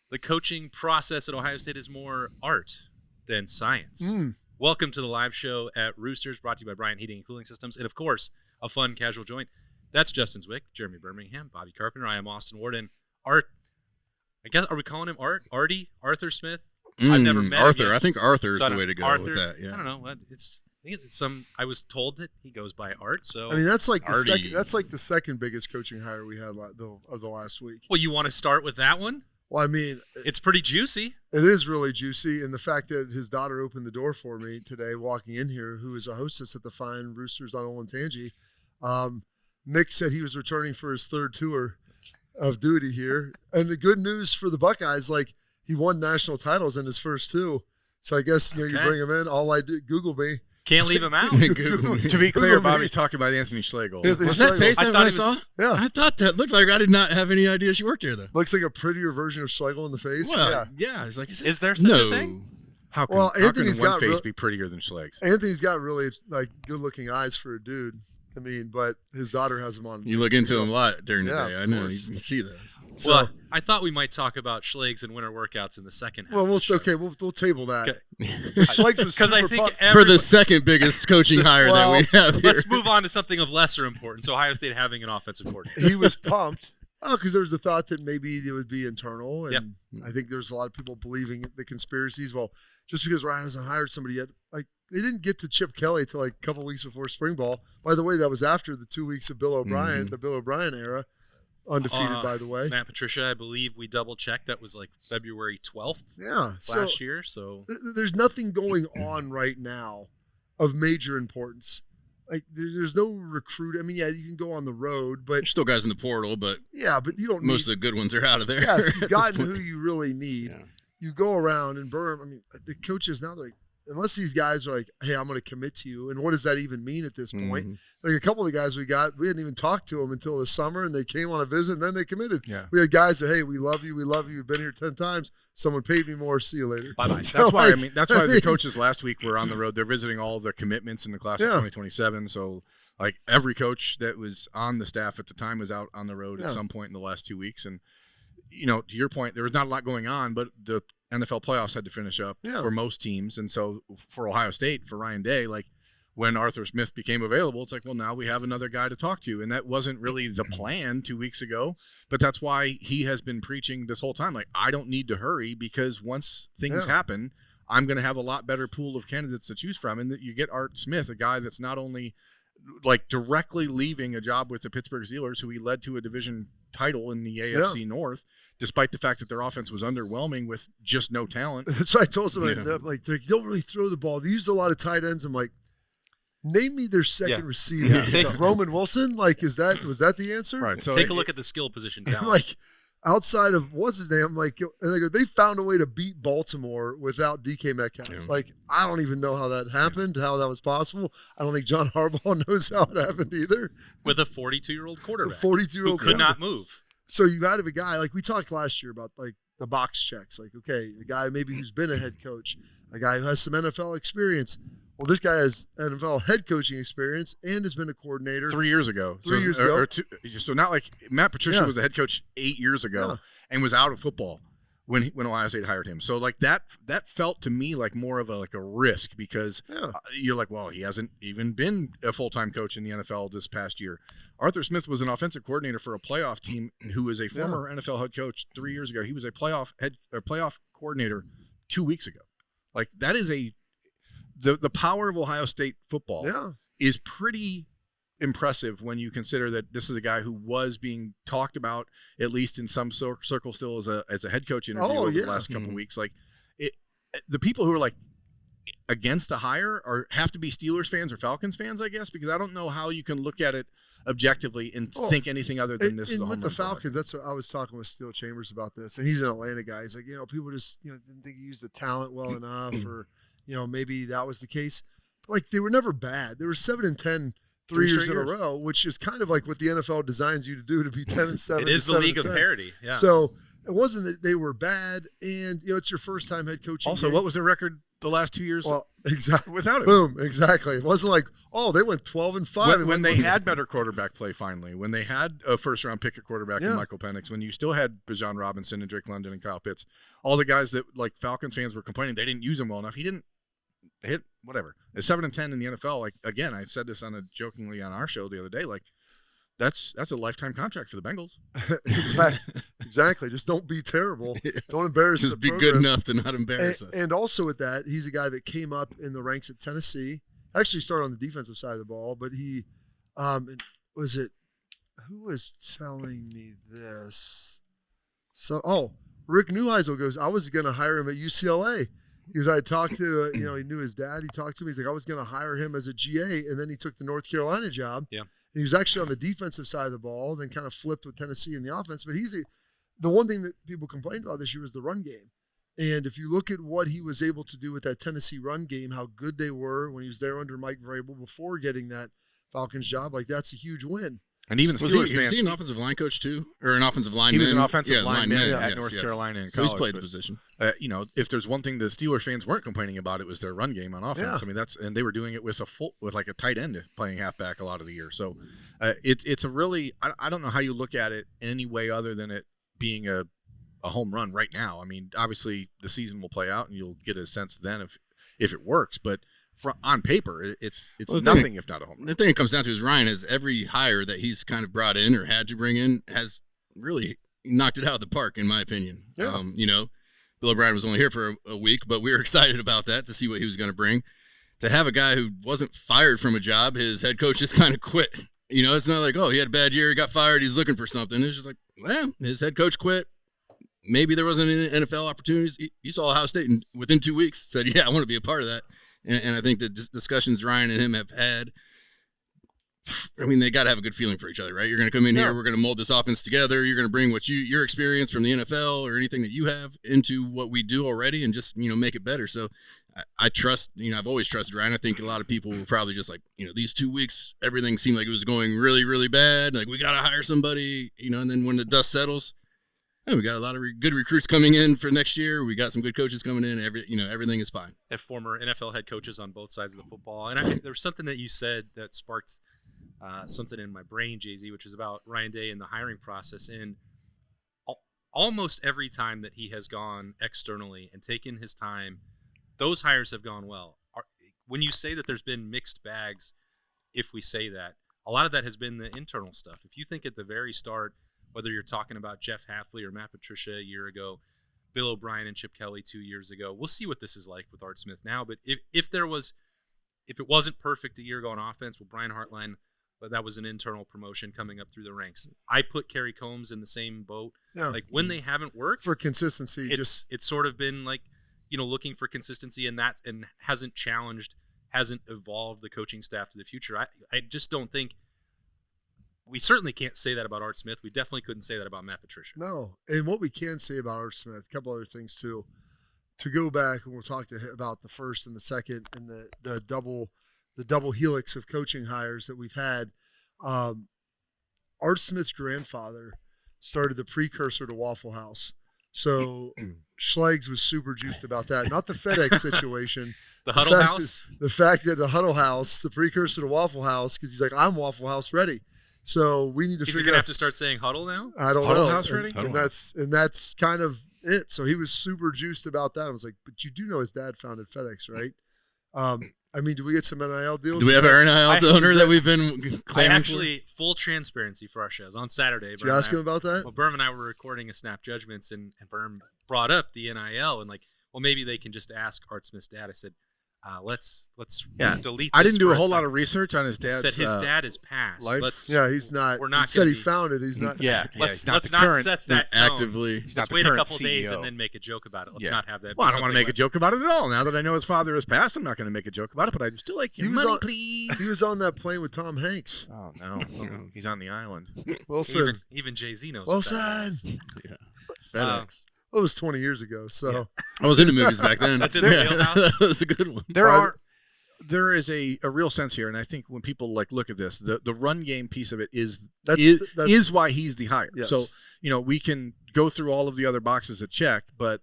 the coaching process at Ohio State is more art than science. Welcome to the live show at Roosters, brought to you by Bryant Heating and Cooling Systems, and of course, a fun casual joint. That's Justin Zwick, Jeremy Birmingham, Bobby Carpenter. I am Austin Warden. Art, I guess, are we calling him Art? Artie? Arthur Smith? I've never met Arthur. him. I think Arthur is So the way to go Arthur, with that. Yeah. I don't know. I was told that he goes by Art. So I mean, that's like Artie. that's like the second biggest coaching hire we had of the last week. Well, you want to start with that one? Well, I mean, It's pretty juicy. it is really juicy, and the fact that his daughter opened the door for me today, walking in here, who is a hostess at the fine Roosters on Olentangy. Nick said he was returning for his third tour of duty here, and the good news for the Buckeyes, like he won national titles in his first two. So I guess you bring him in. All I do, Google me. Can't leave him out. To be clear, Bobby's talking about Anthony Schlegel. Anthony Was that Schlegel. Faith I that thought I it saw? Yeah. I thought that looked like I did not have any idea she worked here, though. Looks like a prettier version of Schlegel in the face. Well, yeah. It's like, Is there such a thing? How can, Well, how can Anthony's one got face real- be prettier than Schleg's? Anthony's got really like good-looking eyes for a dude. I mean, but his daughter has him on. You look into him a lot during the Yeah, day. I of know. course. You see those. So, Well, I thought we might talk about Schlegs and winter workouts in the second half. well, of the show. we'll table that. Okay. Schleg's was Because I super think pumped. For the second biggest coaching hire that we have here. let's move on to something of lesser importance. Ohio State having an offensive coordinator. He was pumped. Oh, because there was the thought that maybe it would be internal, and I think there's a lot of people believing the conspiracies. Well, just because Ryan hasn't hired somebody yet, like they didn't get to Chip Kelly till like a couple weeks before spring ball. By the way, that was after the 2 weeks of Bill O'Brien, the Bill O'Brien era, undefeated. By the way, Matt Patricia, I believe we double checked. That was like February 12th yeah. last year. So There's nothing going on right now of major importance. Like there's no recruit. I mean, yeah, you can go on the road, but There's still guys in the portal, but but you don't. most need, of the good ones are out of there. Yes, at you've this gotten point. who you really need. Yeah. You go around and Birm. I mean, the coaches now, they're like, unless these guys are like, hey, I'm going to commit to you. And what does that even mean at this point? Like a couple of the guys we hadn't even talked to them until the summer, and they came on a visit, and then they committed. Yeah. We had guys that, hey, we love you. You've been here 10 times. Someone paid me more. See you later. bye-bye. So, That's why like, that's why the coaches last week were on the road. They're visiting all of their commitments in the class of Yeah. 2027. So, like every coach that was on the staff at the time was out on the road at some point in the last 2 weeks. And to your point, there was not a lot going on, but the NFL playoffs had to finish up for most teams, and so for Ohio State, for Ryan Day, like when Arthur Smith became available, it's like, well, now we have another guy to talk to, and that wasn't really the plan 2 weeks ago, but that's why he has been preaching this whole time, like, I don't need to hurry because once things happen, I'm going to have a lot better pool of candidates to choose from, and that you get Art Smith, a guy that's not only like directly leaving a job with the Pittsburgh Steelers, who he led to a division title in the AFC North, despite the fact that their offense was underwhelming with just no talent. That's what I told somebody. Like, they don't really throw the ball. They used a lot of tight ends. I'm like, name me their second receiver. So Roman Wilson? Like, was that the answer? Right. So Take a look at the skill position talent. Like, outside of what's his name, like, and they go, they found a way to beat Baltimore without DK Metcalf. Yeah. Like, I don't even know how that happened, how that was possible. I don't think John Harbaugh knows how it happened either. With a 42-year-old quarterback. A 42-year-old who could not move. So you got a guy, like we talked last year about like the box checks. Like, okay, a guy maybe who's been a head coach, a guy who has some NFL experience. Well, this guy has NFL head coaching experience and has been a coordinator 3 years ago. 3 years ago. So not like Matt Patricia was the head coach 8 years ago and was out of football when Ohio State hired him. So like that felt to me like more of a risk because you're like, well, he hasn't even been a full-time coach in the NFL this past year. Arthur Smith was an offensive coordinator for a playoff team who was a former NFL head coach 3 years ago. He was a playoff coordinator 2 weeks ago. Like that is the power of Ohio State football is pretty impressive when you consider that this is a guy who was being talked about, at least in some circles, still as a head coach interview over the last couple of weeks. Like the people who are like against the hire have to be Steelers fans or Falcons fans, I guess, because I don't know how you can look at it objectively and think anything other than this is a home with the run product. Falcons, that's what I was talking with Steel Chambers about this, and he's an Atlanta guy. He's like, people just didn't think he used the talent well enough, or maybe that was the case. But like they were never bad. They were 7-10 3 years in a row, which is kind of like what the NFL designs you to do, to be 10-7. It is the league of parity. Yeah. So It wasn't that they were bad, and it's your first time head coaching. Also, what was their record the last 2 years? Well, exactly. Without him. Boom, exactly. It wasn't like, they went 12-5. When they had better quarterback play finally, when they had a first-round pick at quarterback in Michael Penix, when you still had Bijan Robinson and Drake London and Kyle Pitts, all the guys that like Falcons fans were complaining they didn't use him well enough. He didn't hit whatever. At 7-10 in the NFL, like again, I said this jokingly on our show the other day, like that's a lifetime contract for the Bengals. Exactly. Just don't be terrible. Don't embarrass Just the be program. good enough to not embarrass us. And also with that, he's a guy that came up in the ranks at Tennessee. Actually started on the defensive side of the ball, but he who was telling me this? So, Rick Neuheisel goes, I was going to hire him at UCLA. Because I talked to, he knew his dad. He talked to me. He's like, I was going to hire him as a GA, and then he took the North Carolina job. Yeah. And he was actually on the defensive side of the ball, then kind of flipped with Tennessee in the offense. But the one thing that people complained about this year was the run game. And if you look at what he was able to do with that Tennessee run game, how good they were when he was there under Mike Vrabel before getting that Falcons job, like that's a huge win. And even Steelers fans. Was he an offensive line coach too, or an offensive lineman? He was an offensive lineman at North Carolina in so college. He's played the position. If there's one thing the Steelers fans weren't complaining about, it was their run game on offense. Yeah. I mean, and they were doing it with like a tight end playing halfback a lot of the year. So it's a really I don't know how you look at it any way other than it being a home run right now. I mean, obviously the season will play out and you'll get a sense then if it works, but. On paper, it's nothing if not a home run. The thing it comes down to is Ryan has every hire that he's kind of brought in or had to bring in has really knocked it out of the park, in my opinion. Yeah. Bill O'Brien was only here for a week, but we were excited about that to see what he was going to bring. To have a guy who wasn't fired from a job, his head coach just kind of quit. It's not like, he had a bad year, he got fired, he's looking for something. It's just like, well, his head coach quit. Maybe there wasn't any NFL opportunities. He saw Ohio State and within 2 weeks said, yeah, I want to be a part of that. And I think the discussions Ryan and him have had, I mean, they got to have a good feeling for each other, right? You're going to come in here, we're going to mold this offense together. You're going to bring your experience from the NFL or anything that you have into what we do already and just, make it better. So I trust, I've always trusted Ryan. I think a lot of people were probably just like, these 2 weeks, everything seemed like it was going really, really bad. Like, we got to hire somebody, and then when the dust settles, we got a lot of good recruits coming in for next year. We got some good coaches coming in. Everything is fine. And former NFL head coaches on both sides of the football. And I think there was something that you said that sparked something in my brain, Jay-Z, which is about Ryan Day and the hiring process. And almost every time that he has gone externally and taken his time, those hires have gone well. When you say that there's been mixed bags, if we say that, a lot of that has been the internal stuff. If you think at the very start, whether you're talking about Jeff Hafley or Matt Patricia a year ago, Bill O'Brien and Chip Kelly 2 years ago, we'll see what this is like with Art Smith now. But if it wasn't perfect a year ago on offense, well, Brian Hartline, but that was an internal promotion coming up through the ranks. I put Kerry Combs in the same boat. Yeah. Like when they haven't worked for consistency, it's sort of been like looking for consistency, and hasn't evolved the coaching staff to the future. I just don't think. We certainly can't say that about Art Smith. We definitely couldn't say that about Matt Patricia. No, and what we can say about Art Smith, a couple other things too. To go back, and we'll talk about the first and the second and the double helix of coaching hires that we've had. Art Smith's grandfather started the precursor to Waffle House. So Schlegel was super juiced about that. Not the FedEx situation. The Huddle House? The fact that the Huddle House, the precursor to Waffle House, because he's like, I'm Waffle House ready. So we need to figure out. Is he going to have to start saying huddle now? I don't know. Huddle House ready? And that's kind of it. So he was super juiced about that. I was like, but you do know his dad founded FedEx, right? I mean, do we get some NIL deals? Do we have our NIL donor that we've been claiming full transparency for our shows. On Saturday, did you ask him about that? Well, Birm and I were recording a Snap Judgments, and Birm brought up the NIL, and maybe they can just ask Art Smith's dad. I said, let's delete this. I didn't do a whole lot of research on his dad. Said his dad is passed. Life? He's not. We're not. He said he founded. He's not. Let's not not set that tone. actively. Let's wait a couple days and then make a joke about it. Let's not have that. Well, I don't want to make a joke about it at all. Now that I know his father has passed, I'm not going to make a joke about it. But I'd still like your money, please. He was on that plane with Tom Hanks. Oh no, he's on the island. Wilson. Even Jay-Z knows. Wilson. FedEx. It was 20 years ago. So I was into movies back then. That's in the wheelhouse. That was a good one. There are there is a real sense here, and I think when people look at this, the run game piece of it is why he's the hire. Yes. So we can go through all of the other boxes that check, but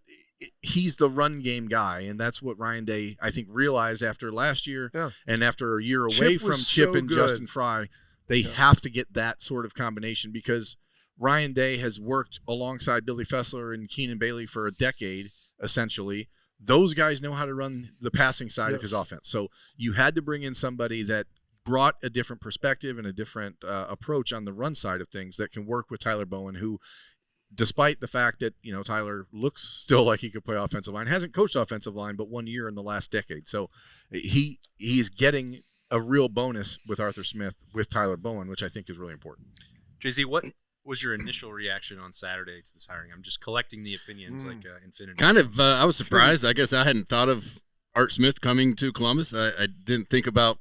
he's the run game guy, and that's what Ryan Day, I think, realized after last year and after a year away from Chip and Justin Fry. They have to get that sort of combination because Ryan Day has worked alongside Billy Fessler and Keenan Bailey for a decade, essentially. Those guys know how to run the passing side of his offense. So you had to bring in somebody that brought a different perspective and a different approach on the run side of things that can work with Tyler Bowen, who, despite the fact that Tyler looks still like he could play offensive line, hasn't coached offensive line but 1 year in the last decade. So he's getting a real bonus with Arthur Smith with Tyler Bowen, which I think is really important. JZ, what was your initial reaction on Saturday to this hiring? I'm just collecting the opinions like infinity. Kind of, I was surprised. I guess I hadn't thought of Art Smith coming to Columbus. I didn't think about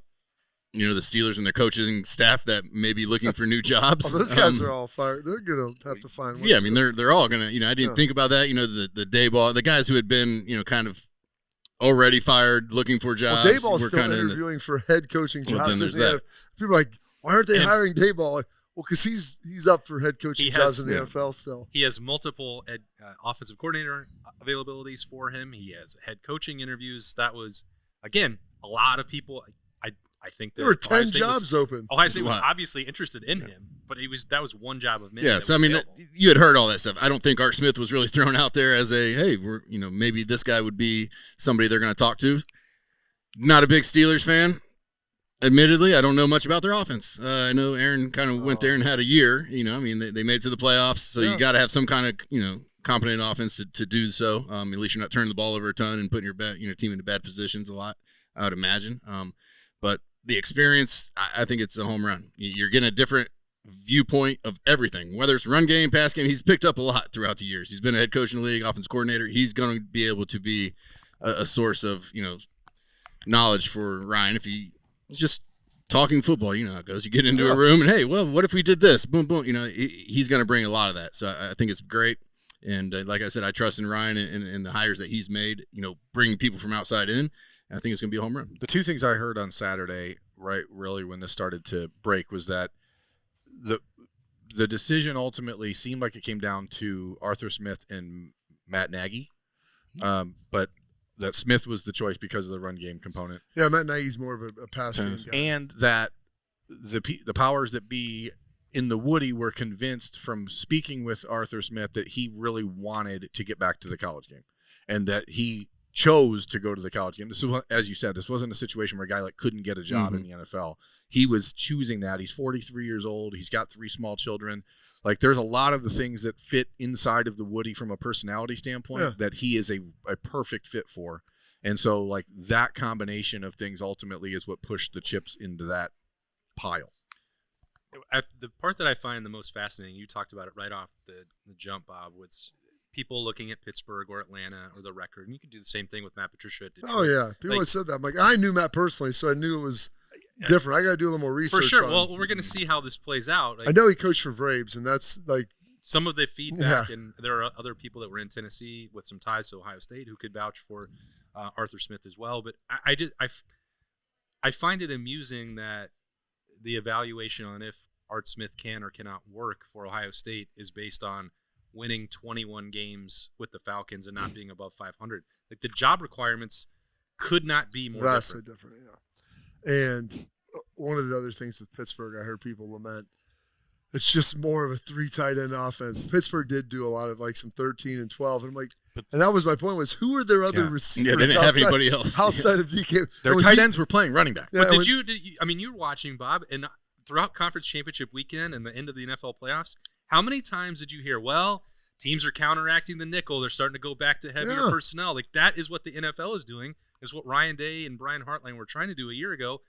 the Steelers and their coaching staff that may be looking for new jobs. Oh, those guys are all fired. They're going to have to find one. Yeah, I mean, they're all going to, I didn't think about that. The Dayball, the guys who had been, kind of already fired, looking for jobs. Well, Dayball's still interviewing for head coaching jobs. Then there's that. People are like, why aren't they hiring Dayball? Like, well, because he's up for head coaching jobs in the NFL still. He has multiple offensive coordinator availabilities for him. He has head coaching interviews. That was, again, a lot of people. I think there were 10 jobs open. Ohio State was obviously interested in him, but that was one job of many. Yeah, so I mean, you had heard all that stuff. I don't think Art Smith was really thrown out there as hey, we're maybe this guy would be somebody they're going to talk to. Not a big Steelers fan, admittedly. I don't know much about their offense. I know Aaron kind of went there and had a year. I mean, they made it to the playoffs, so you got to have some kind of competent offense to do so. At least you're not turning the ball over a ton and putting your team into bad positions a lot, I would imagine. But the experience, I think it's a home run. You're getting a different viewpoint of everything, whether it's run game, pass game. He's picked up a lot throughout the years. He's been a head coach in the league, offense coordinator. He's going to be able to be a source of knowledge for Ryan if he just talking football. You know how it goes. You get into a room and hey, well, what if we did this? Boom, boom. He's going to bring a lot of that. So I think it's great. And like I said, I trust in Ryan and the hires that he's made. Bringing people from outside in. I think it's going to be a home run. The two things I heard on Saturday, right, really when this started to break, was that the decision ultimately seemed like it came down to Arthur Smith and Matt Nagy, but that Smith was the choice because of the run game component. Yeah, Matt Nagy's more of a pass game guy. And that the powers that be in the Woody were convinced from speaking with Arthur Smith that he really wanted to get back to the college game, and that he chose to go to the college game. This is, as you said, this wasn't a situation where a guy couldn't get a job in the NFL. He was choosing that. He's 43 years old. He's got 3 small children. There's a lot of the things that fit inside of the Woody from a personality standpoint that he is a perfect fit for. And so, that combination of things ultimately is what pushed the chips into that pile. The part that I find the most fascinating, you talked about it right off the jump, Bob, was people looking at Pittsburgh or Atlanta or the record, and you could do the same thing with Matt Patricia at Detroit. Oh yeah, people have said that. I'm like, I knew Matt personally, so I knew it was different. I got to do a little more research. For sure. Well, we're going to see how this plays out. I know he coached for Braves, and that's some of the feedback, and there are other people that were in Tennessee with some ties to Ohio State who could vouch for Arthur Smith as well. But I find it amusing that the evaluation on if Art Smith can or cannot work for Ohio State is based on winning 21 games with the Falcons and not being above 500. The job requirements could not be more vastly different. Yeah. And one of the other things with Pittsburgh, I heard people lament, it's just more of a 3 tight end offense. Pittsburgh did do a lot of some 13 and 12. And I'm like, and that was my point, was who are their other receivers? Yeah, they didn't have anybody else. Outside of DK. Their tight ends were playing running back. Yeah, but you were watching, Bob, and throughout conference championship weekend and the end of the NFL playoffs, how many times did you hear, well, teams are counteracting the nickel, they're starting to go back to heavier personnel? That is what the NFL is doing, is what Ryan Day and Brian Hartline were trying to do a year ago.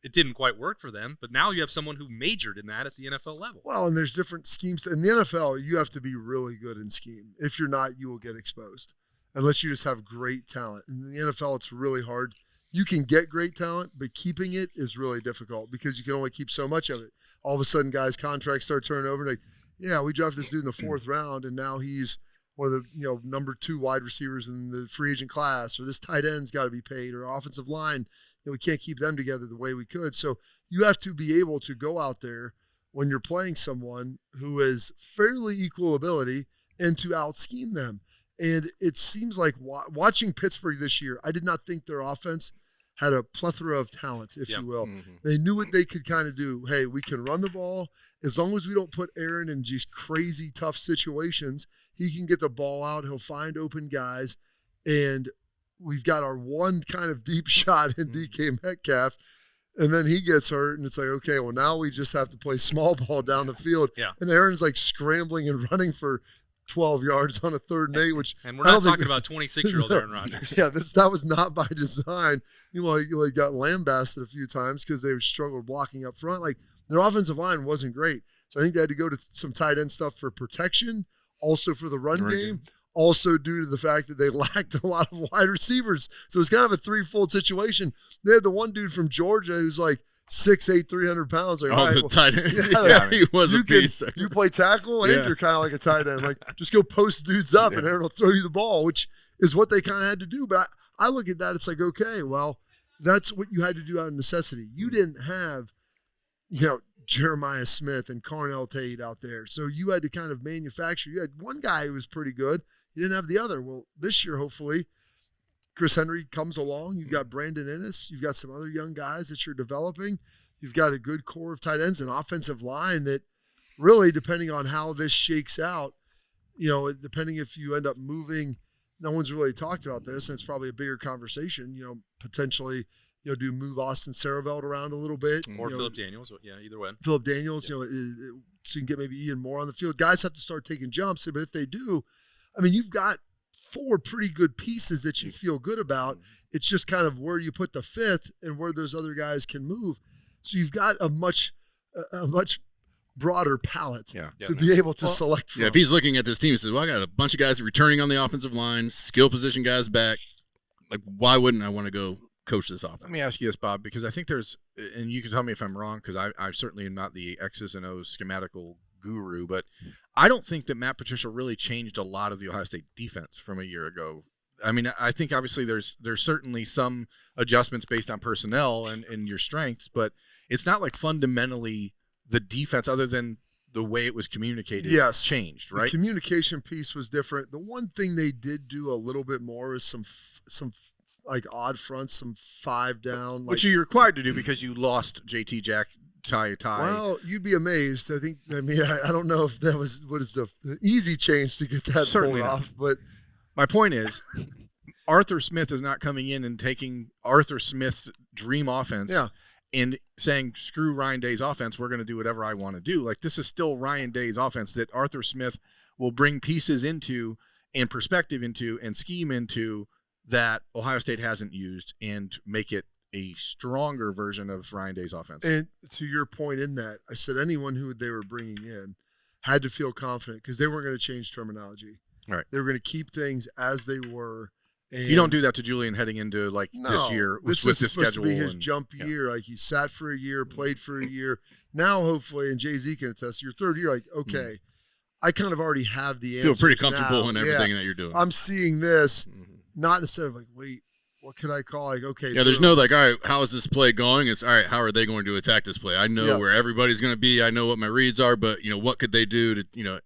It didn't quite work for them, but now you have someone who majored in that at the NFL level. Well, and there's different schemes. In the NFL, you have to be really good in scheme. If you're not, you will get exposed, unless you just have great talent. In the NFL, it's really hard. You can get great talent, but keeping it is really difficult because you can only keep so much of it. All of a sudden, guys' contracts start turning over. We drafted this dude in the 4th round, and now he's one of the number 2 wide receivers in the free agent class, or this tight end's got to be paid, or offensive line. We can't keep them together the way we could. So you have to be able to go out there when you're playing someone who is fairly equal ability and to out-scheme them. And it seems like watching Pittsburgh this year, I did not think their offense had a plethora of talent, if you will. Mm-hmm. They knew what they could kind of do. Hey, we can run the ball. As long as we don't put Aaron in just crazy tough situations, he can get the ball out. He'll find open guys. And we've got our one kind of deep shot in DK Metcalf. And then he gets hurt, and it's like, okay, well, now we just have to play small ball down the field. Yeah. And Aaron's like scrambling and running for 12 yards on a 3rd and 8, which and we're not talking about 26-year-old Aaron Rodgers. Yeah, that was not by design. He got lambasted a few times because they struggled blocking up front. Like, their offensive line wasn't great. So I think they had to go to some tight end stuff for protection, also for the run game, also due to the fact that they lacked a lot of wide receivers. So it's kind of a threefold situation. They had the one dude from Georgia who's like 6'8", 300 pounds. Like, the tight end. He was a beast. You play tackle, and you're kind of like a tight end. Like, just go post dudes up, and Aaron will throw you the ball, which is what they kind of had to do. But I look at that, it's like, okay, well, that's what you had to do out of necessity. You didn't have, Jeremiah Smith and Carnell Tate out there. So you had to kind of manufacture. You had one guy who was pretty good. You didn't have the other. Well, this year, hopefully, Chris Henry comes along. You've got Brandon Ennis. You've got some other young guys that you're developing. You've got a good core of tight ends and offensive line that really, depending on how this shakes out, depending if you end up moving, no one's really talked about this, and it's probably a bigger conversation, potentially, do move Austin Saravelt around a little bit. Or Phillip Daniels. Yeah, either way. Phillip Daniels, so you can get maybe Ian Moore on the field. Guys have to start taking jumps, but if they do, you've got 4 pretty good pieces that you feel good about. It's just kind of where you put the 5th and where those other guys can move. So you've got a much broader palette to be able to select from. Yeah, if he's looking at this team, he says, well, I got a bunch of guys returning on the offensive line, skill position guys back. Like, why wouldn't I want to go coach this offense? Let me ask you this, Bob, because I think there's, and you can tell me if I'm wrong, because I certainly am not the X's and O's schematical guru, but I don't think that Matt Patricia really changed a lot of the Ohio State defense from a year ago. I think obviously there's certainly some adjustments based on personnel and your strengths, but it's not like fundamentally the defense, other than the way it was communicated, changed, right? The communication piece was different. The one thing they did do a little bit more is some like odd fronts, some 5 down. Which you're required to do because you lost JT Jack. Ty. Well, you'd be amazed. I don't know if that was what is the easy change to get that pulled off. But my point is, Arthur Smith is not coming in and taking Arthur Smith's dream offense and saying, screw Ryan Day's offense, we're going to do whatever I want to do. Like, this is still Ryan Day's offense that Arthur Smith will bring pieces into and perspective into and scheme into that Ohio State hasn't used and make it a stronger version of Ryan Day's offense. And to your point in that, I said anyone who they were bringing in had to feel confident because they weren't going to change terminology. Right. They were going to keep things as they were. And you don't do that to Julian heading into this year with this is supposed schedule. To be his jump year. Like, he sat for a year, played for a year. Now, hopefully, and Jay-Z can attest, your 3rd year, like, okay, I kind of already have the answer. Feel pretty comfortable in everything that you're doing. I'm seeing this, not instead of like, wait, what could I call? Like, okay. Yeah, there's no like, all right, how is this play going? It's all right, how are they going to attack this play? I know where everybody's going to be. I know what my reads are, but what could they do to,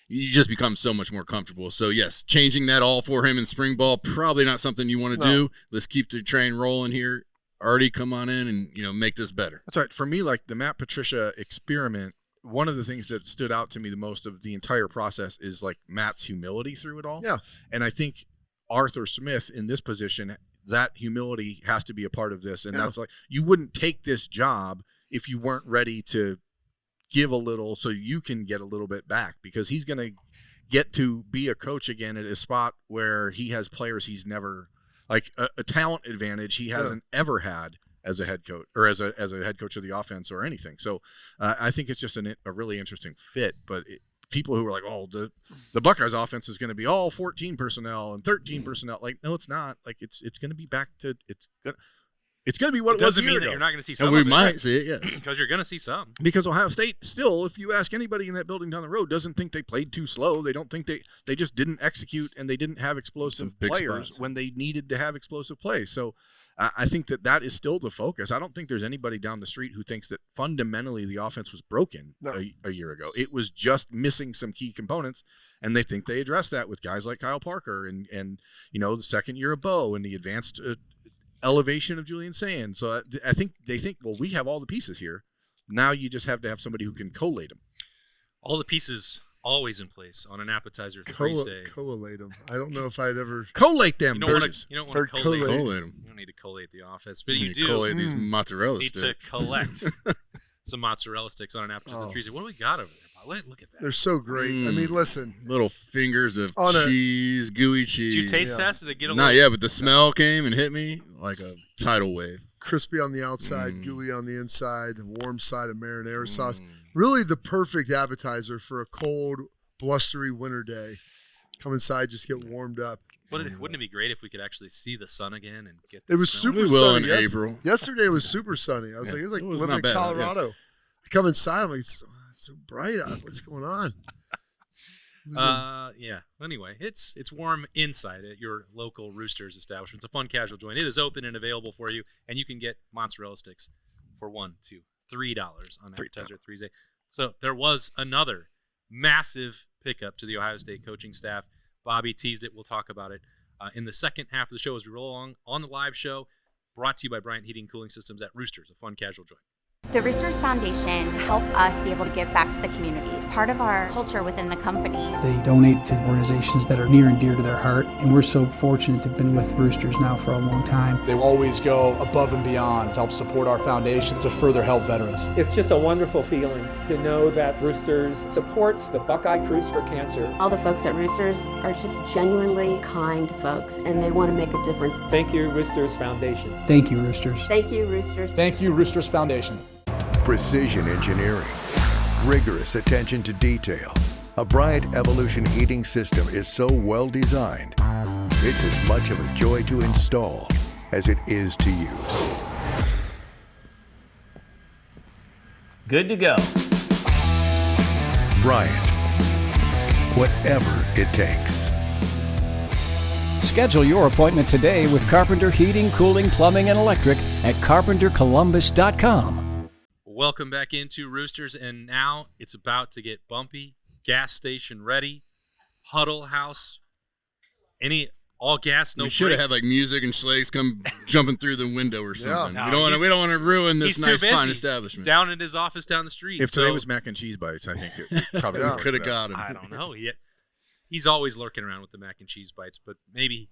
you just become so much more comfortable. So yes, changing that all for him in spring ball, probably not something you want to do. Let's keep the train rolling here. Artie, come on in and make this better. That's right. For me, like the Matt Patricia experiment, one of the things that stood out to me the most of the entire process is like Matt's humility through it all. Yeah. And I think Arthur Smith in this position, that humility has to be a part of this. And that's like, you wouldn't take this job if you weren't ready to give a little so you can get a little bit back, because he's going to get to be a coach again at a spot where he has players he's never, like a talent advantage he hasn't ever had as a head coach or as a head coach of the offense or anything. So I think it's just a really interesting fit. But people who are like, oh, the Buckeyes offense is going to be all 14 personnel and 13 personnel. Like, no, it's not. Like, it's going to be back to It's going to be what It it was a doesn't year mean that ago. you're not going to see some And we of it, might see it, yes. because you're going to see some. Because Ohio State still, if you ask anybody in that building down the road, doesn't think they played too slow. They don't think they just didn't execute, and they didn't have explosive Some big players spots. when they needed to have explosive plays. So I think that is still the focus. I don't think there's anybody down the street who thinks that fundamentally the offense was broken a year ago. It was just missing some key components, and they think they addressed that with guys like Kyle Parker and the second year of Bo and the advanced elevation of Julian Sands. So I think they think, well, we have all the pieces here. Now you just have to have somebody who can collate them. All the pieces always in place on an appetizer Thursday. Collate them. I don't know if I'd ever Collate them. You don't want Burgess. to collate. Collate 'em. You don't need to collate the offense, but you do Collate these mozzarella need to sticks. collect some mozzarella sticks on an appetizer Thursday. What do we got over there? Look at that. They're so great. I mean, listen. Little fingers of On a- cheese, gooey cheese. Did you taste test? Did it get a Not little? yet, but the smell came and hit me like a tidal wave. Crispy on the outside, gooey on the inside, warm side of marinara sauce. Really the perfect appetizer for a cold, blustery winter day. Come inside, just get warmed up. Wouldn't it be great if we could actually see the sun again and get? It was smell? super We will sunny. in April. Yesterday was super sunny. I was like, it was like It was living not in bad, Colorado. I come inside, I'm like, it's so bright out. What's going on? Yeah. Anyway, it's warm inside at your local Roosters establishment. It's a fun casual joint. It is open and available for you, and you can get mozzarella sticks for $1, $2, $3 on Appetizer Thursday. So there was another massive pickup to the Ohio State coaching staff. Bobby teased it. We'll talk about it in the second half of the show as we roll along on the live show, brought to you by Bryant Heating and Cooling Systems at Roosters, a fun casual joint. The Roosters Foundation helps us be able to give back to the community. It's part of our culture within the company. They donate to organizations that are near and dear to their heart, and we're so fortunate to have been with Roosters now for a long time. They always go above and beyond to help support our foundation to further help veterans. It's just a wonderful feeling to know that Roosters supports the Buckeye Cruise for Cancer. All the folks at Roosters are just genuinely kind folks, and they want to make a difference. Thank you, Roosters Foundation. Thank you, Roosters. Thank you, Roosters. Thank you, Roosters Foundation. Precision engineering, rigorous attention to detail. A Bryant Evolution heating system is so well designed, it's as much of a joy to install as it is to use. Good to go. Bryant, whatever it takes. Schedule your appointment today with Carpenter Heating, Cooling, Plumbing, and Electric at carpentercolumbus.com. Welcome back into Roosters, and now it's about to get bumpy. Gas station ready, Huddle House, all gas, no We should have brakes. had like music and Schlegs come jumping through the window or something. No, we don't want to ruin this he's too nice busy fine establishment. down in his office down the street. If so, today was mac and cheese bites, I think it probably could have got him. I don't know. He's always lurking around with the mac and cheese bites, but maybe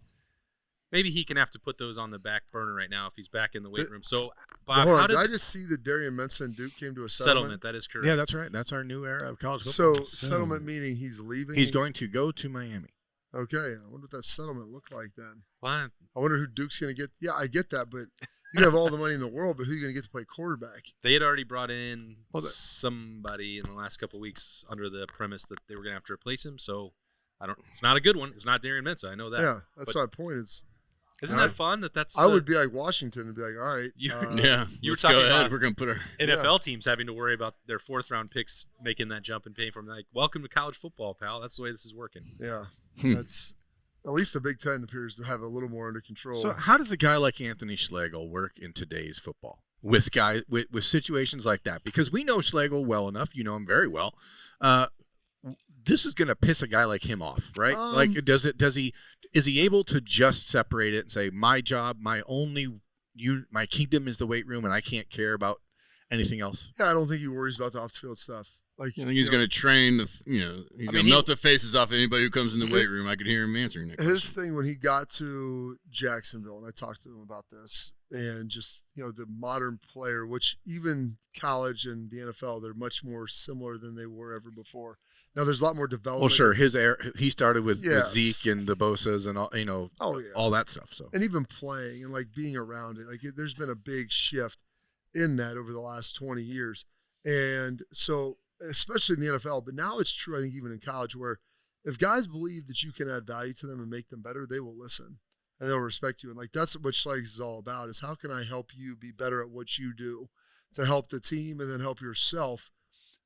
he can have to put those on the back burner right now if he's back in the weight room. So, Bob, Hold how on, did I just see that Darian Mensah and Duke came to a settlement? That is correct. Yeah, that's right. That's our new era of college So football. settlement meaning he's leaving? He's going to go to Miami. Okay. I wonder what that settlement looked like then. What? I wonder who Duke's going to get. Yeah, I get that, but you can have all the money in the world, but who are you going to get to play quarterback? They had already brought in somebody in the last couple of weeks under the premise that they were going to have to replace him. So it's not a good one. It's not Darian Mensah. I know that. Yeah, that's my point. Isn't that fun? That's I would be like Washington and be like, all right. You were talking go ahead. about We're going to put our NFL teams having to worry about their fourth-round picks making that jump and paying for them. Like, welcome to college football, pal. That's the way this is working. Yeah, that's at least the Big Ten appears to have a little more under control. So how does a guy like Anthony Schlegel work in today's football with situations like that? Because we know Schlegel well enough. You know him very well. This is going to piss a guy like him off, right? Is he able to just separate it and say, my job, my kingdom is the weight room, and I can't care about anything else? Yeah, I don't think he worries about the off-the-field stuff. Like, I think he's going to train he's going to melt the faces off anybody who comes in the weight room. I could hear him answering that. His thing when he got to Jacksonville, and I talked to him about this, and just the modern player, which even college and the NFL, they're much more similar than they were ever before. Now there's a lot more development. Well, sure. He started with Zeke and the Bosas and all, all that stuff. So and even playing and like being around it, there's been a big shift in that over the last 20 years, and so especially in the NFL. But now it's true, I think, even in college, where if guys believe that you can add value to them and make them better, they will listen. and they'll respect you. And like that's what Schlegel is all about: is how can I help you be better at what you do to help the team and then help yourself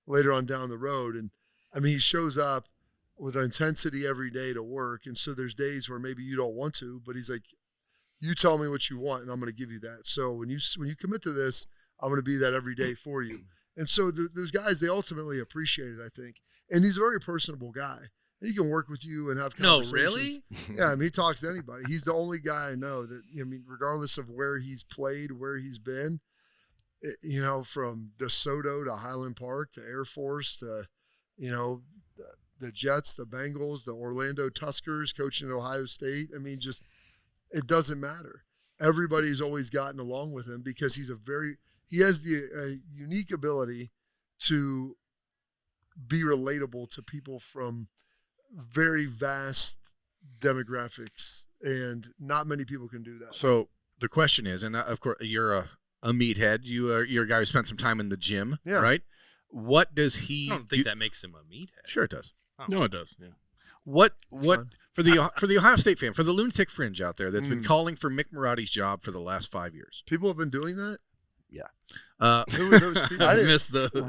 later on down the road. And I mean, he shows up with intensity every day to work, and so there's days where maybe you don't want to, but he's like, you tell me what you want and I'm going to give you that. So when you commit to this, I'm going to be that every day for you. And so those guys, they ultimately appreciate it, I think. And he's a very personable guy. He can work with you and have conversations. No, really? Yeah, I mean, he talks to anybody. He's the only guy I know that, I mean, regardless of where he's played, where he's been, you know, from DeSoto to Highland Park to Air Force to, you know, the Jets, the Bengals, the Orlando Tuskers, coaching at Ohio State. I mean, just it doesn't matter. Everybody's always gotten along with him because he has the unique ability to be relatable to people from very vast demographics, and not many people can do that. So the question is, and of course you're a meathead. You're a guy who spent some time in the gym, right? What does he? I don't think that makes him a meathead. Sure, it does. Oh. No, it does. Yeah. What for the Ohio State fan, for the lunatic fringe out there that's been calling for Mick Marotti's job for the last 5 years? People have been doing that. Yeah. Who are those people? I missed the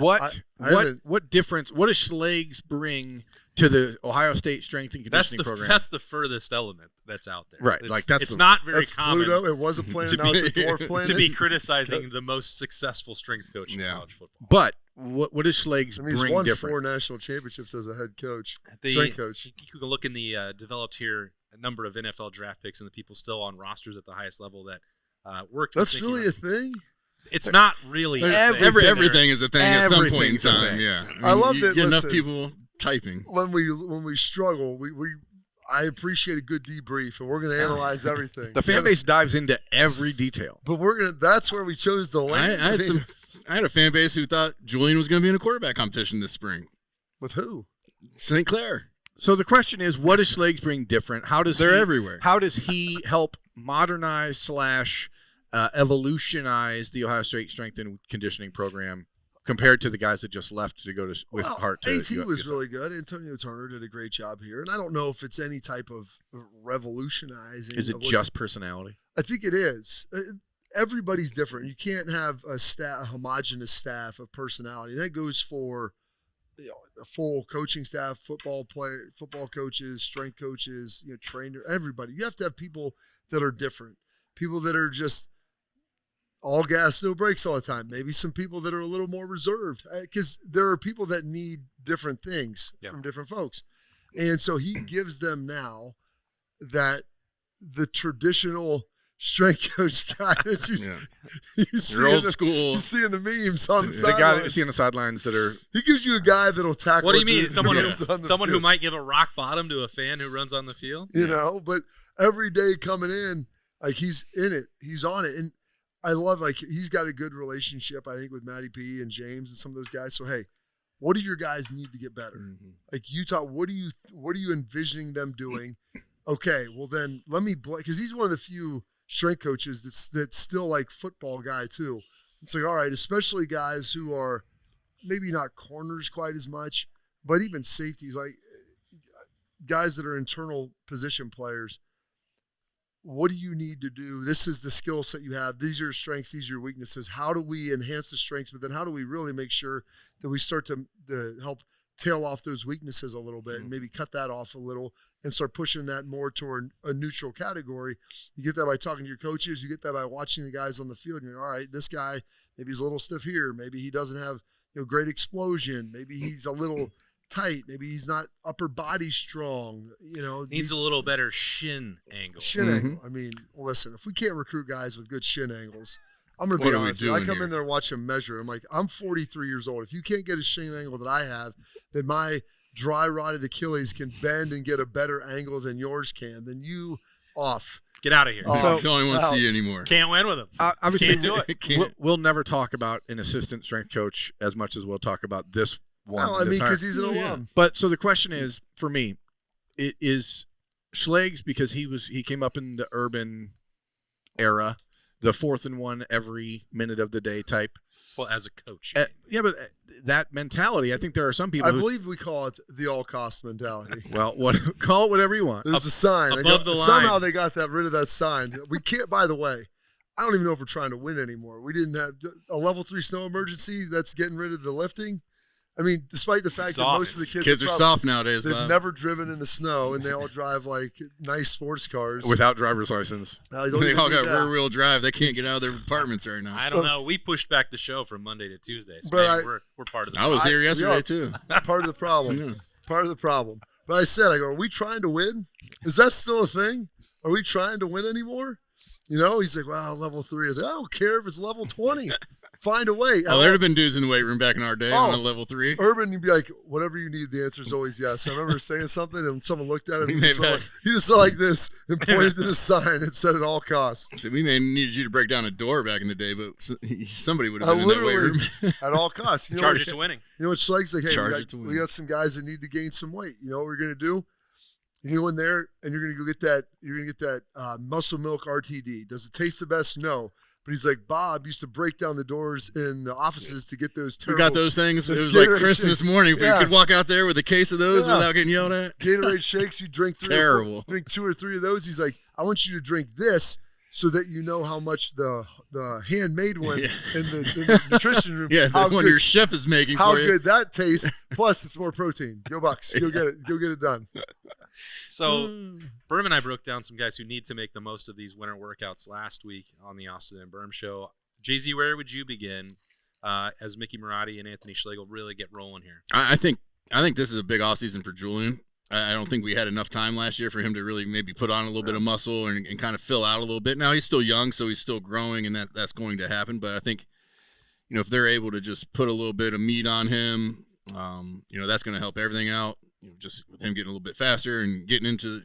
what difference? What does Schlegel bring to the Ohio State strength and conditioning program? That's the furthest element that's out there. Right. It's not very common. Pluto. It was a planet. Now it's a dwarf planet. To be criticizing the most successful strength coach in college football. But what does Schlegel bring he's won different? 4 national championships as a head coach, strength coach. You can look in the developed here a number of NFL draft picks and the people still on rosters at the highest level that worked. That's really a thing. It's not really. Everything is a thing at some point in time. Yeah, I love that. Get enough people typing. When we struggle, I appreciate a good debrief, and we're going to analyze everything. The fan base dives into every detail. But that's where we chose the lane. I had a fan base who thought Julian was going to be in a quarterback competition this spring. With who? St. Clair. So the question is, what does Schlegel bring different? They're everywhere. How does he help modernize / evolutionize the Ohio State strength and conditioning program compared to the guys that just left to go to with Hart? AT was really good. Antonio Turner did a great job here, and I don't know if it's any type of revolutionizing. Is it just personality? I think it is. Everybody's different. You can't have a homogenous staff of personality. That goes for the full coaching staff, football coaches, strength coaches, trainer, everybody. You have to have people that are different, people that are just all gas, no brakes all the time. Maybe some people that are a little more reserved, because there are people that need different things from different folks. And so he gives them now that the traditional strength coach guy that you see old school. You see in the memes on the sidelines. The guy that you see on the sidelines that are. He gives you a guy that'll tackle. What do you mean? Someone who might give a rock bottom to a fan who runs on the field? You know, but every day coming in, like he's in it. He's on it. And I love, he's got a good relationship, I think, with Matty P and James and some of those guys. So, hey, what do your guys need to get better? Mm-hmm. Like Utah, what are you envisioning them doing? Okay, well then let me, because he's one of the few strength coaches that's still like football guy too. It's like, all right, especially guys who are maybe not corners quite as much, but even safeties, like guys that are internal position players. What do you need to do? This is the skill set you have. These are your strengths. These are your weaknesses. How do we enhance the strengths? But then how do we really make sure that we start to help tail off those weaknesses a little bit and maybe cut that off a little and start pushing that more toward a neutral category? You get that by talking to your coaches. You get that by watching the guys on the field. And you're, all right, this guy, maybe he's a little stiff here. Maybe he doesn't have great explosion. Maybe he's a little tight. Maybe he's not upper body strong. Needs a little better shin angle. Angle. I mean, listen, if we can't recruit guys with good shin angles, I'm going to be honest. I come in there and watch him measure. I'm like, I'm 43 years old. If you can't get a shin angle that I have, then my dry rotted Achilles can bend and get a better angle than yours can. Then you off. Get out of here. Don't want to see you anymore. Can't win with him. Obviously, can't do it. We'll never talk about an assistant strength coach as much as we'll talk about this one. Well, I mean, because he's an alum. But so the question is, for me, it is Schlegel, because he came up in the urban era, the 4th and 1 every minute of the day type, Well, as a coach. Yeah, but that mentality, I think there are some people. I believe we call it the all-cost mentality. Well, call it whatever you want. There's a sign above the line. Somehow they got rid of that sign. We can't. By the way, I don't even know if we're trying to win anymore. We didn't have a level 3 snow emergency. That's getting rid of the lifting. I mean, despite the fact that most of the kids are soft nowadays, they've Bob. never driven in the snow, and they all drive like nice sports cars without driver's license. They all got rear-wheel drive. They can't get out of their apartments right now. I don't know. We pushed back the show from Monday to Tuesday, so but we're part of the problem. I was here yesterday, too. Part of the problem. Yeah. Part of the problem. But I said, are we trying to win? Is that still a thing? Are we trying to win anymore? He's like, well, level 3. I was like, I don't care if it's level 20. Find a way. Oh, there'd have been dudes in the weight room back in our day on a level 3. Urban, you'd be like, whatever you need, the answer is always yes. I remember saying something, and someone looked at it, and he just saw like this and pointed to the sign and said at all costs. So we may have needed you to break down a door back in the day, but somebody would have been in that weight room. At all costs. Charge it to winning. You know what Schleg's like, hey, we got some guys that need to gain some weight. You know what we're going to do? You go in there, and you're going to go get that. You're going to get that muscle milk RTD. Does it taste the best? No. But he's like, Bob used to break down the doors in the offices to get those terrible. We got those things. It was like Christmas morning. You could walk out there with a case of those without getting yelled at. Gatorade shakes, you drink 3 drink 2 or 3 of those. He's like, I want you to drink this so that you know how much the handmade one in the nutrition room. Yeah, the one your chef is making for you. How good that tastes. Plus, it's more protein. Go Bucks. Go get it. Go get it done. So, Birm and I broke down some guys who need to make the most of these winter workouts last week on the Austin Birm Show. Jay-Z, where would you begin as Mickey Marotti and Anthony Schlegel really get rolling here? I think this is a big offseason for Julian. I don't think we had enough time last year for him to really maybe put on a little bit of muscle and kind of fill out a little bit. Now, he's still young, so he's still growing, and that's going to happen. But I think, if they're able to just put a little bit of meat on him, that's going to help everything out. Just with him getting a little bit faster and getting into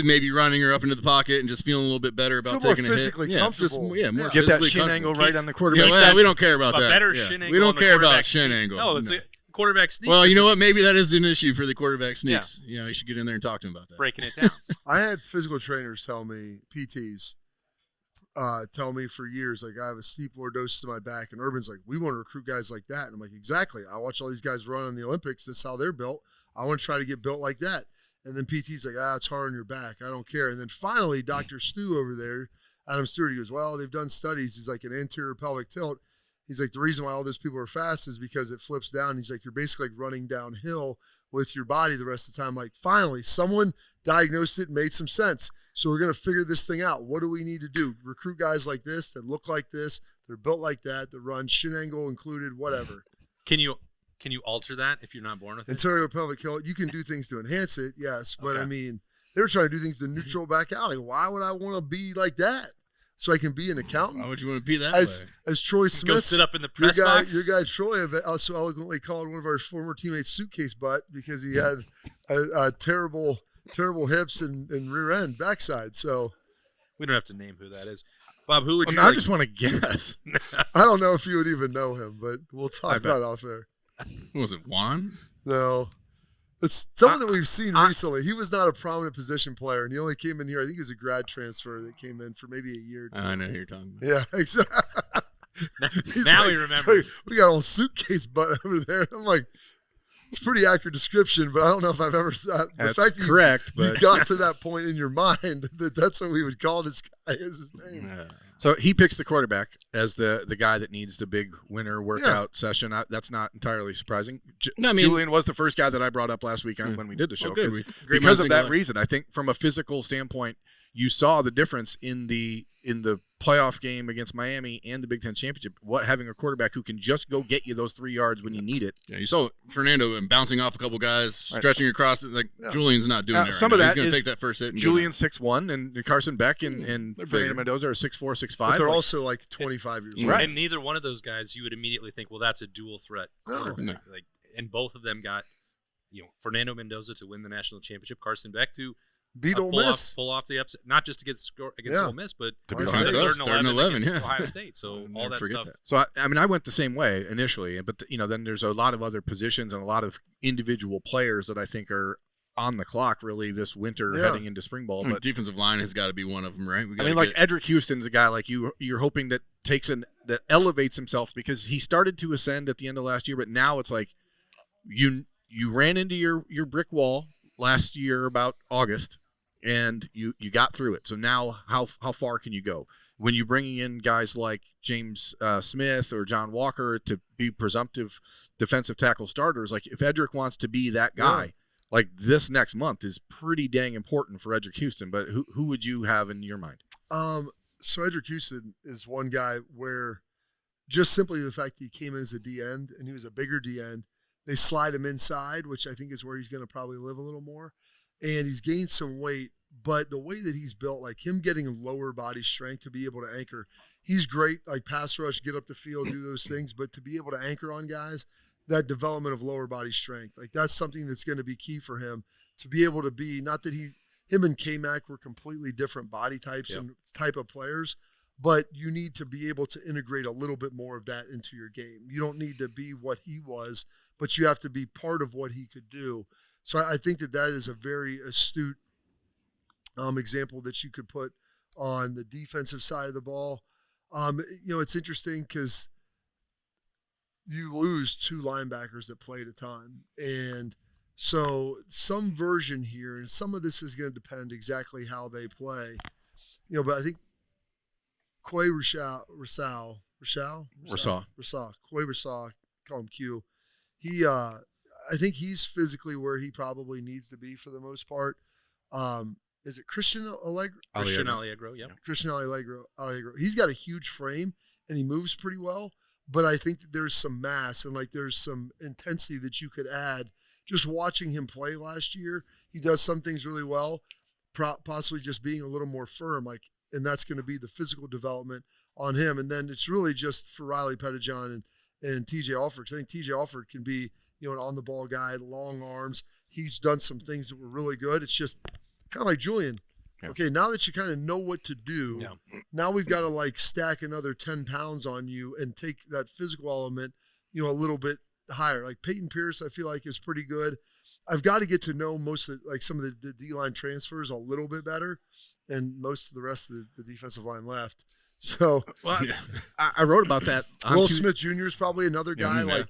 maybe running or up into the pocket and just feeling a more better about taking a hit. Physically comfortable. More get that shin angle right on the quarterback. Yeah, we don't care about that. Better shin angle. We don't care about shin angle. No, it's a quarterback sneak. Well, you know what? Maybe that is an issue for the quarterback sneaks. Yeah. You should get in there and talk to him about that. Breaking it down. I had physical trainers tell me, PTs, tell me for years, like, I have a steep lordosis in my back, and Urban's like, we want to recruit guys like that. And I'm like, exactly. I watch all these guys run on the Olympics. That's how they're built. I want to try to get built like that. And then PT's like, it's hard on your back. I don't care. And then finally, Dr. Stu over there, Adam Stewart, he goes, well, they've done studies. He's like, an anterior pelvic tilt. He's like, the reason why all those people are fast is because it flips down. He's like, you're basically like running downhill with your body the rest of the time. Like, finally, someone diagnosed it and made some sense. So we're going to figure this thing out. What do we need to do? Recruit guys like this that look like this, they're built like that run shin angle included, whatever. Can you alter that if you're not born with it? Anterior pelvic tilt, you can do things to enhance it, yes. But, I mean, they were trying to do things to neutral back out. Like, why would I want to be like that? So I can be an accountant? Why would you want to be that way? As Troy Smith. Go sit up in the press box? Your guy Troy also eloquently called one of our former teammates suitcase butt because he had a terrible hips and rear end backside. So we don't have to name who that is. Bob, who would you I just want to guess. I don't know if you would even know him, but we'll talk about it off air. Was it Juan? No. It's someone that we've seen recently. He was not a prominent position player, and he only came in here. I think he was a grad transfer that came in for maybe a year or 2. I know who you're talking about. Yeah, exactly. Now he remembers. We got a suitcase butt over there. I'm like, it's a pretty accurate description, but I don't know if I've ever thought. The fact that you got to that point in your mind that's what we would call this guy is his name. Yeah. So he picks the quarterback as the guy that needs the big winter workout session. That's not entirely surprising. Julian was the first guy that I brought up last week when we did the show. Because of that reason, I think from a physical standpoint, you saw the difference in the playoff game against Miami and the Big Ten Championship, having a quarterback who can just go get you those 3 yards when you need it. Yeah, you saw Fernando bouncing off a couple guys, stretching across it. Like Julian's not doing that. Some of that he's going is to take that first hit. And Julian's 6'1", and Carson Beck and Fernando Mendoza are 6'4", 6'5". But they're also like 25 years old. Right. And neither one of those guys, you would immediately think, well, that's a dual threat quarterback. No. And both of them got, Fernando Mendoza to win the national championship, Carson Beck to beat Ole Miss, pull off the upset, not just to get score against Ole Miss, but to be 11 against Ohio State. So all that stuff. So I went the same way initially, but then there's a lot of other positions and a lot of individual players that I think are on the clock really this winter heading into spring ball. But defensive line has got to be one of them, right? Edric Houston's a guy like you're hoping that that elevates himself because he started to ascend at the end of last year, but now it's like you ran into your brick wall last year about August, and you got through it. So now how far can you go? When you're bringing in guys like James Smith or John Walker to be presumptive defensive tackle starters, like if Edric wants to be that guy, like this next month is pretty dang important for Edric Houston. But who would you have in your mind? So Edric Houston is one guy where just simply the fact that he came in as a D end and he was a bigger D end, they slide him inside, which I think is where he's going to probably live a little more. And he's gained some weight, but the way that he's built, like him getting lower body strength to be able to anchor, he's great, like pass rush, get up the field, do those things, but to be able to anchor on guys, that development of lower body strength, like that's something that's going to be key for him to be able to be, not that him and K-Mac were completely different body types and type of players, but you need to be able to integrate a little bit more of that into your game. You don't need to be what he was, but you have to be part of what he could do. So I think that is a very astute example that you could put on the defensive side of the ball. It's interesting because you lose 2 linebackers that play at a time. And so some version here, and some of this is going to depend exactly how they play. But I think Quay Rashaw, call him Q. I think he's physically where he probably needs to be for the most part. Is it Christian Allegro? Christian Allegro, yeah. Christian Allegro. He's got a huge frame and he moves pretty well, but I think that there's some mass and like there's some intensity that you could add. Just watching him play last year, he does some things really well, possibly just being a little more firm, and that's going to be the physical development on him. And then it's really just for Riley Pettijohn and TJ Alford, because I think TJ Alford can be, an on-the-ball guy, long arms. He's done some things that were really good. It's just kind of like Julian. Yeah. Okay, now that you kind of know what to do, now we've got to stack another 10 pounds on you and take that physical element, a little bit higher. Like Peyton Pierce, I feel like is pretty good. I've got to get to know most of some of the D-line transfers a little bit better, and most of the rest of the defensive line left. So I wrote about that. Will Smith Jr. is probably another guy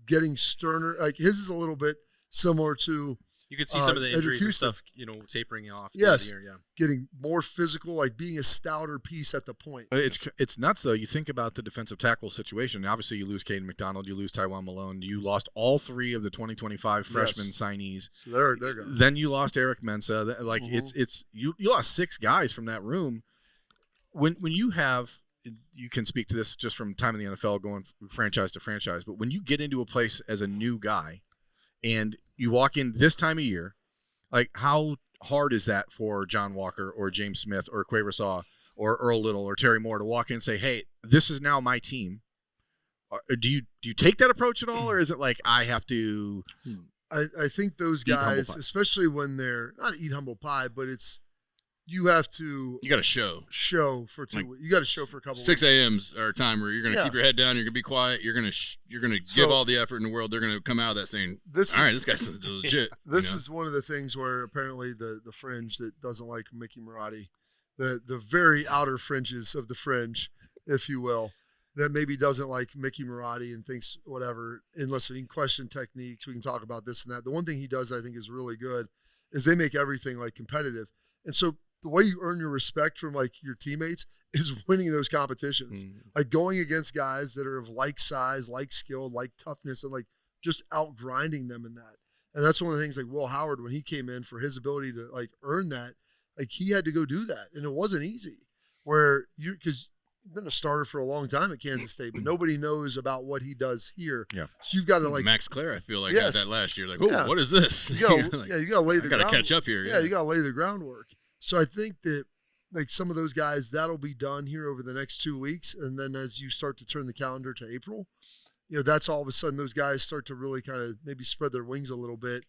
getting sterner. Like his is a little bit similar to. You could see some of the injuries and stuff, tapering off. Yes, the year, getting more physical, like being a stouter piece at the point. It's nuts though. You think about the defensive tackle situation. Obviously, you lose Caden McDonald, you lose Tywan Malone, you lost all 3 of the 2025 freshman signees. So they're gone. Then you lost Eric Mensah. It's you lost 6 guys from that room. When you have. You can speak to this just from time in the NFL going franchise to franchise, but when you get into a place as a new guy and you walk in this time of year, like how hard is that for John Walker or James Smith or Quay Rashaw or Earl Little or Terry Moore to walk in and say, hey, this is now my team? Do you take that approach at all, or is it like I have to I think those guys, especially when they're not eat humble pie, but it's you got to show for 2 weeks. You got to show for a couple 6 a.m.'s our time where you're going to keep your head down, you're going to be quiet, you're going to give all the effort in the world. They're going to come out of that saying, this guy's legit. This is one of the things where apparently the fringe that doesn't like Mickey Marotti, the very outer fringes of the fringe, if you will, that maybe doesn't like Mickey Marotti and thinks whatever, unless we can question techniques, we can talk about this and that. The one thing he does I think is really good is they make everything competitive. And so the way you earn your respect from your teammates is winning those competitions, going against guys that are of like size, like skill, like toughness, and just out grinding them in that. And that's one of the things Will Howard, when he came in, for his ability to earn that, he had to go do that. And it wasn't easy because you've been a starter for a long time at Kansas State, but nobody knows about what he does here. Yeah. So you've got to Max Clare, I feel like got that last year. What is this? You got to lay the groundwork. Got to catch up here. Yeah, you got to lay the groundwork. So I think that some of those guys, that'll be done here over the next 2 weeks. And then as you start to turn the calendar to April, that's all of a sudden those guys start to really kind of maybe spread their wings a little bit,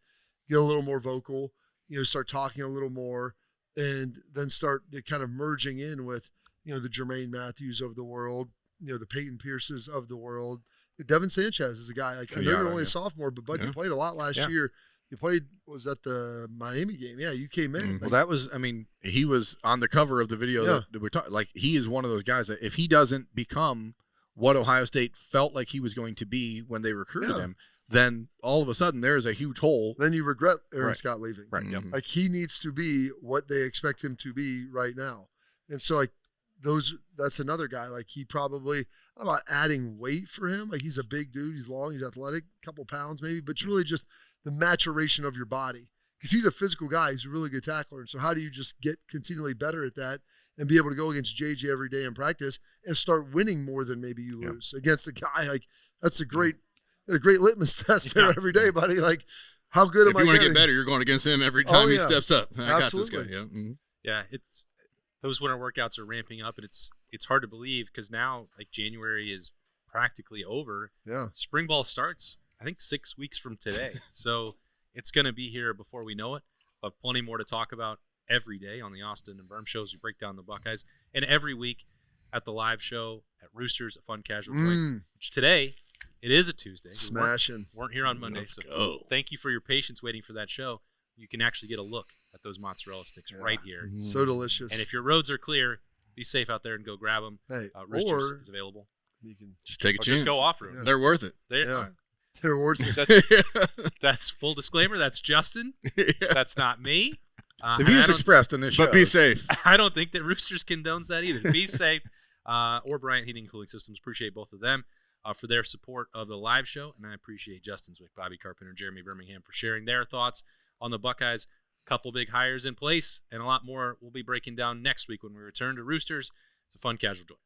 get a little more vocal, start talking a little more, and then start kind of merging in with, the Jermaine Matthews of the world, the Peyton Pierces of the world. Devin Sanchez is a guy, I know you're only a sophomore, but Bud, you played a lot last year. You played, was that the Miami game? Yeah, you came in. Well, that was, I mean, he was on the cover of the video that we're talking. Like, he is one of those guys that if he doesn't become what Ohio State felt like he was going to be when they recruited him, then all of a sudden there is a huge hole. Then you regret Aaron Scott leaving. Right. Yep. Like, he needs to be what they expect him to be right now. And so, like, that's another guy. Like, he probably, I don't know about adding weight for him. Like, he's a big dude. He's long. He's athletic, a couple pounds maybe. But it's really just the maturation of your body. Because he's a physical guy. He's a really good tackler. And so how do you just get continually better at that and be able to go against JJ every day in practice and start winning more than maybe you lose against a guy? Like, that's a great litmus test there every day, buddy. Like, how good am I? If you want to get better, you're going against him every time he steps up. I got this guy. Yeah. Mm-hmm. Yeah, it's those winter workouts are ramping up, and it's hard to believe because now, like, January is practically over. Yeah. Spring ball starts, I think, 6 weeks from today. So it's going to be here before we know it. But plenty more to talk about every day on the Austin and Birm shows. We break down the Buckeyes. And every week at the live show at Roosters, a fun casual joint, which today, it is a Tuesday. Smashing. We weren't here on Monday. Let's go. Thank you for your patience waiting for that show. You can actually get a look at those mozzarella sticks right here. So delicious. And if your roads are clear, be safe out there and go grab them. Hey, Roosters is available. You can just take a chance. Just go off-road. Yeah. They're worth it. They're worth it. That's full disclaimer. That's Justin. That's not me. The views expressed in this show. But be safe. I don't think that Roosters condones that either. Be safe. Or Bryant Heating and Cooling Systems. Appreciate both of them for their support of the live show. And I appreciate Justin Zwick, Bobby Carpenter, Jeremy Birmingham for sharing their thoughts on the Buckeyes. Couple big hires in place and a lot more we'll be breaking down next week when we return to Roosters. It's a fun casual joint.